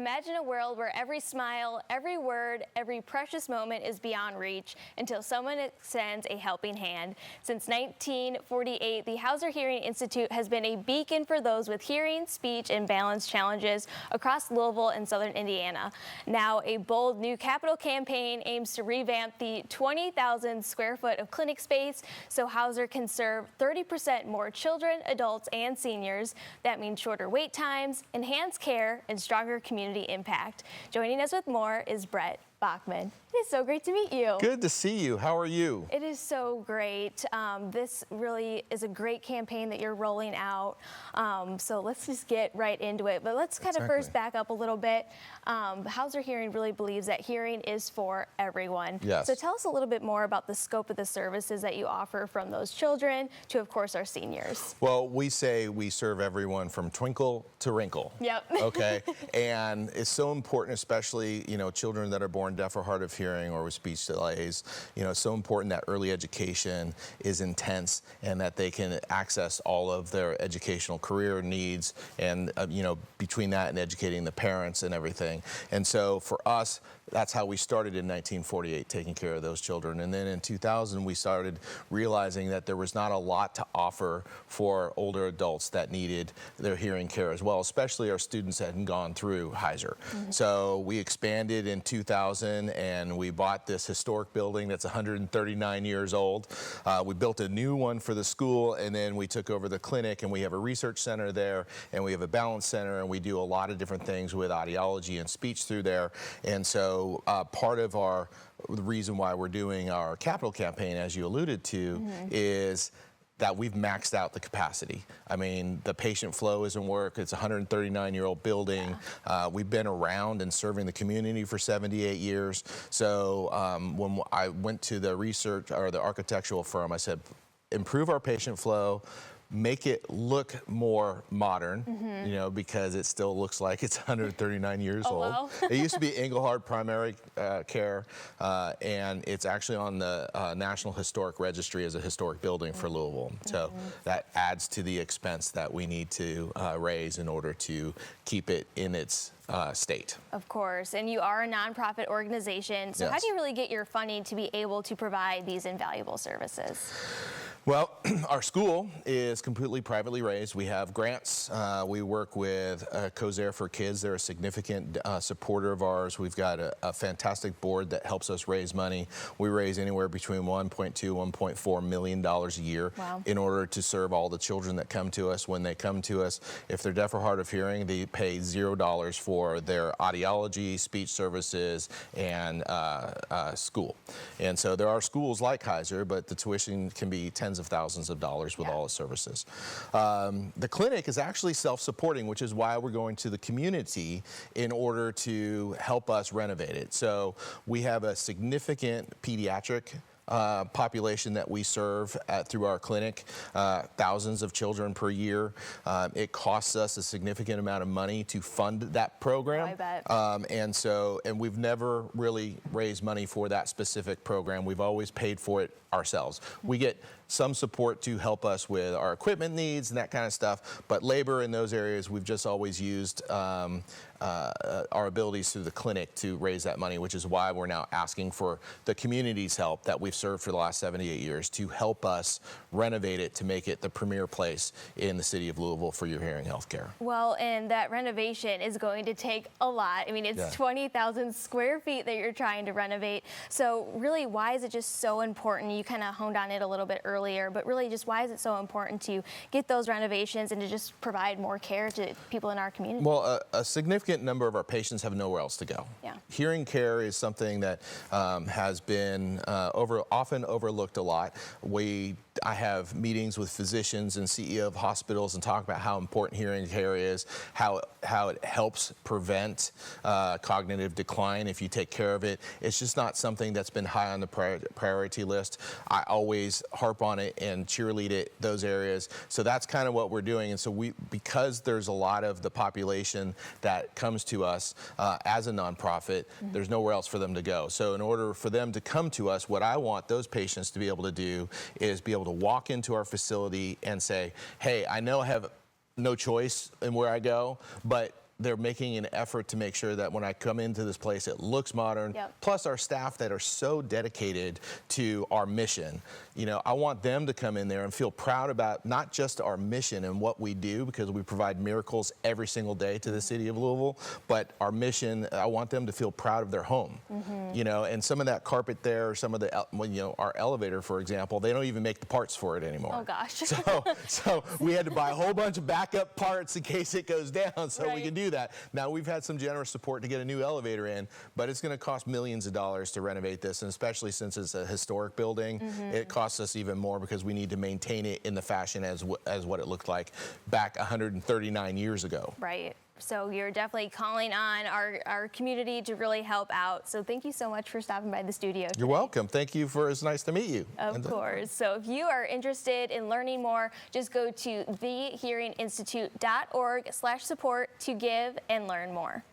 Imagine a world where every smile, every word, every precious moment is beyond reach until someone extends a helping hand. Since 1948, the Heuser Hearing Institute has been a beacon for those with hearing, speech, and balance challenges across Louisville and southern Indiana. Now, a bold new capital campaign aims to revamp the 20,000 square foot of clinic space so Heuser can serve 30% more children, adults, and seniors. That means shorter wait times, enhanced care, and stronger community impact. Joining us with more is Brett Bachman. It is so great to meet you. Good to see you. How are you? It is so great. This really is a great campaign that you're rolling out. So let's just get right into it. But let's kind of first back up a little bit. Heuser Hearing really believes that hearing is for everyone. Yes. So tell us a little bit more about the scope of the services that you offer from those children to, of course, our seniors. Well, we say we serve everyone from twinkle to wrinkle. Yep. Okay. And it's so important, especially, children that are born deaf or hard of hearing or with speech delays. It's so important that early education is intense and that they can access all of their educational career needs and, between that and educating the parents and everything. And so for us, that's how we started in 1948, taking care of those children. And then in 2000, we started realizing that there was not a lot to offer for older adults that needed their hearing care as well, especially our students that hadn't gone through Heuser. Mm-hmm. So we expanded in 2000 and we bought this historic building that's 139 years old. We built a new one for the school, and then we took over the clinic, and we have a research center there, and we have a balance center, and we do a lot of different things with audiology and speech through there. And so part of the reason why we're doing our capital campaign, as you alluded to, mm-hmm. is that we've maxed out the capacity. I mean, the patient flow isn't work. It's a 139-year-old building. Yeah. We've been around and serving the community for 78 years. So when I went to the research or the architectural firm, I said, improve our patient flow, make it look more modern, mm-hmm. Because it still looks like it's 139 years old. Well. It used to be Engelhard Primary Care, and it's actually on the National Historic Registry as a historic building for Louisville. Mm-hmm. So that adds to the expense that we need to raise in order to keep it in its state. Of course, and you are a nonprofit organization, so yes. How do you really get your funding to be able to provide these invaluable services? Well, our school is completely privately raised. We have grants. We work with Heuser for Kids. They're a significant supporter of ours. We've got a fantastic board that helps us raise money. We raise anywhere between $1.2, $1.4 million a year. Wow. In order to serve all the children that come to us. When they come to us, if they're deaf or hard of hearing, they pay $0 for their audiology, speech services, and school. And so there are schools like Heuser, but the tuition can be tens of thousands of dollars with all the services. The clinic is actually self-supporting, which is why we're going to the community in order to help us renovate it. So we have a significant pediatric population that we serve through our clinic, thousands of children per year. It costs us a significant amount of money to fund that program. I bet. And we've never really raised money for that specific program. We've always paid for it ourselves. We get some support to help us with our equipment needs and that kind of stuff, but labor in those areas, we've just always used our abilities through the clinic to raise that money, which is why we're now asking for the community's help that we've served for the last 78 years to help us renovate it to make it the premier place in the city of Louisville for your hearing health care. Well, and that renovation is going to take a lot. I mean, it's 20,000 square feet that you're trying to renovate. So really, why is it just so important? You kind of honed on it a little bit earlier, but really just why is it so important to get those renovations and to just provide more care to people in our community? Well, a significant number of our patients have nowhere else to go. Yeah. Hearing care is something that has been often overlooked a lot. I have meetings with physicians and CEO of hospitals and talk about how important hearing care is, how it helps prevent cognitive decline if you take care of it. It's just not something that's been high on the priority list. I always harp on it and cheerlead it, those areas. So that's kind of what we're doing. And so because there's a lot of the population that comes to us as a nonprofit, mm-hmm. there's nowhere else for them to go. So in order for them to come to us, what I want those patients to be able to do is be able to walk into our facility and say, hey, I know I have no choice in where I go, but they're making an effort to make sure that when I come into this place, it looks modern. Yep. Plus our staff that are so dedicated to our mission. You know, I want them to come in there and feel proud about not just our mission and what we do, because we provide miracles every single day to the city of Louisville, but our mission, I want them to feel proud of their home. You know, and some of that carpet there, some of the, you know, our elevator, for example, they don't even make the parts for it anymore. Oh gosh. So we had to buy a whole bunch of backup parts in case it goes down, so we Right. can do that. Now, we've had some generous support to get a new elevator in, but it's going to cost millions of dollars to renovate this, and especially since it's a historic building, it costs us even more because we need to maintain it in the fashion as what it looked like back 139 years ago. Right. So you're definitely calling on our community to really help out. So thank you so much for stopping by the studio today. You're welcome. Thank you it's nice to meet you. Of course. So if you are interested in learning more, just go to thehearinginstitute.org/support to give and learn more.